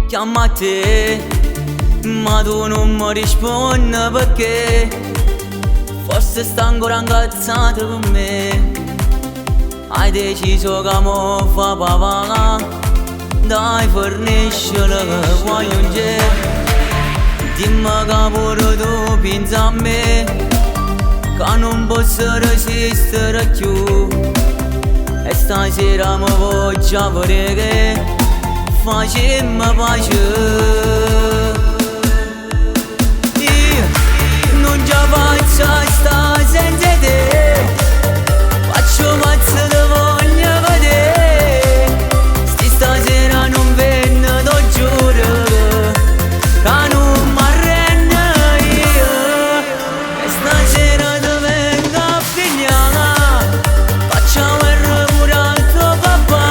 chiama a te, ma tu non mi rispondi perché forse sta ancora incazzata con me. Hai deciso che mo fa papà, dai forniscila che voglio un giro. Dimmi che pure tu pensi a me, che non posso resistere più. E stasera mi voglio pure che facemmo pace. Io non ce la faccio sta senza te, faccio pazzo di voglia vedere. Sti stasera non venne, t'ho giuro, che non m'arrendo io. E stasera ti vengo a pigliare, facciamo il pure al tuo papà,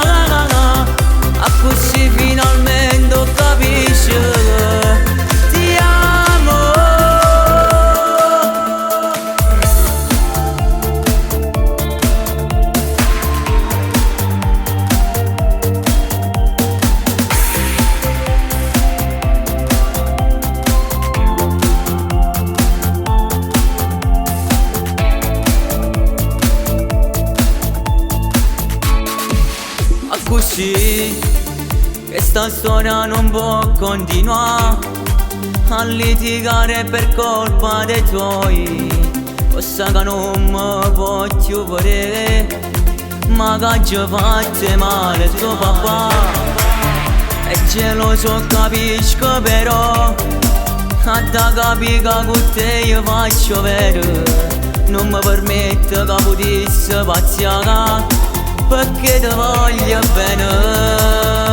a così finalmente capisci che ti amo. Così che sta storia non può continuare a litigare per colpa dei tuoi. Cosa che non mi voglio vedere, ma che ci faccio male tuo papà. E geloso capisco però, a da capire che con te io faccio vero. Non mi permetto che potessi pazziare, perché ti voglio bene.